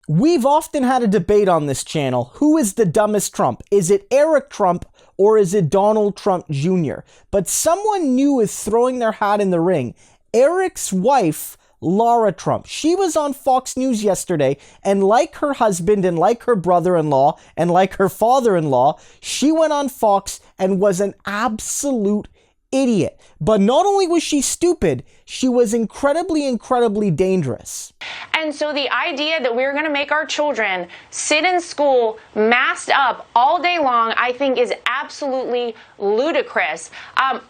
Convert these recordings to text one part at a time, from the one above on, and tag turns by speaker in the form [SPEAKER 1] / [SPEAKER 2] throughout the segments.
[SPEAKER 1] We've often had a debate on this channel. Who is the dumbest Trump? Is it Eric Trump or is it Donald Trump Jr.? But someone new is throwing their hat in the ring. Eric's wife, Lara Trump. She was on Fox News yesterday, and like her husband and like her brother-in-law and like her father-in-law, she went on Fox and was an absolute idiot. But not only was she stupid, she was incredibly dangerous.
[SPEAKER 2] And so the idea that we're going to make our children sit in school masked up all day long, I think is absolutely ludicrous.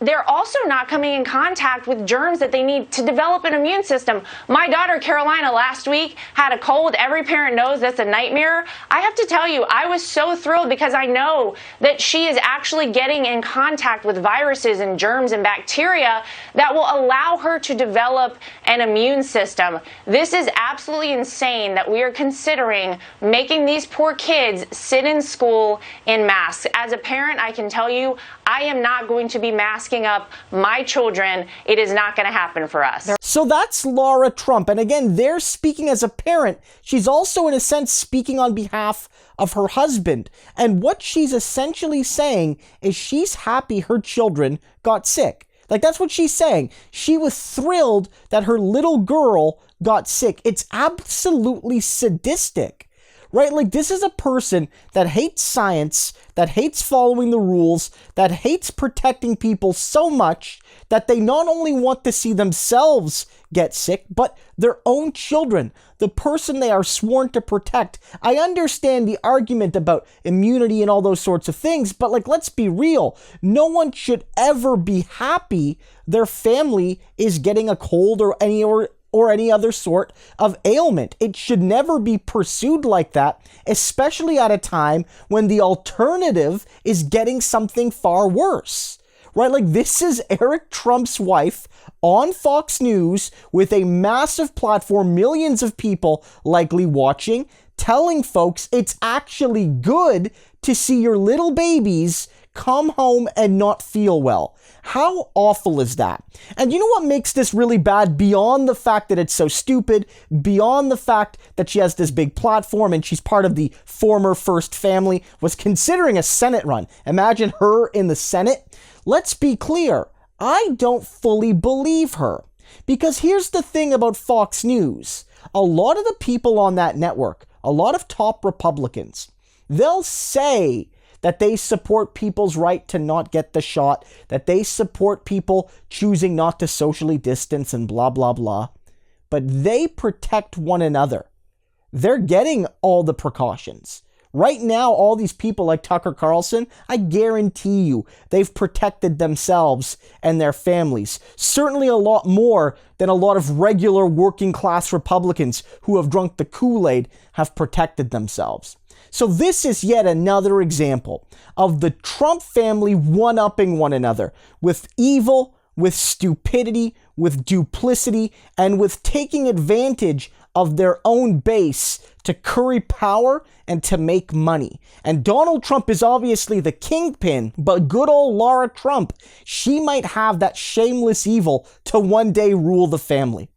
[SPEAKER 2] They're also not coming in contact with germs that they need to develop an immune system. My daughter, Carolina, last week had a cold. Every parent knows that's a nightmare. I have to tell you, I was so thrilled because I know that she is actually getting in contact with viruses and germs and bacteria that will allow her to develop an immune system. This is absolutely insane that we are considering making these poor kids sit in school in masks. As a parent, I can tell you, I am not going to be masking up my children. It is not going to happen for us.
[SPEAKER 1] So that's Lara Trump. And again, they're speaking as a parent. She's also, in a sense, speaking on behalf of her husband. And what she's essentially saying is she's happy her children got sick. Like, that's what she's saying. She was thrilled that her little girl got sick. It's absolutely sadistic, right? Like, this is a person that hates science, that hates following the rules, that hates protecting people so much that they not only want to see themselves get sick, but their own children, the person they are sworn to protect. I understand the argument about immunity and all those sorts of things, but like, let's be real. No one should ever be happy their family is getting a cold or any other sort of ailment. It should never be pursued like that, especially at a time when the alternative is getting something far worse. Right? Like, this is Eric Trump's wife on Fox News with a massive platform, millions of people likely watching, telling folks it's actually good to see your little babies come home and not feel well. How awful is that? And you know what makes this really bad, beyond the fact that it's so stupid, beyond the fact that she has this big platform and she's part of the former First Family, was considering a Senate run. Imagine her in the Senate. Let's be clear, I don't fully believe her. Because here's the thing about Fox News. A lot of the people on that network, a lot of top Republicans, they'll say that they support people's right to not get the shot, that they support people choosing not to socially distance and blah, blah, blah. But they protect one another. They're getting all the precautions. Right now, all these people like Tucker Carlson, I guarantee you, they've protected themselves and their families. Certainly a lot more than a lot of regular working class Republicans who have drunk the Kool-Aid have protected themselves. So this is yet another example of the Trump family one-upping one another with evil, with stupidity, with duplicity, and with taking advantage of their own base to curry power and to make money. And Donald Trump is obviously the kingpin, but good old Lara Trump, she might have that shameless evil to one day rule the family.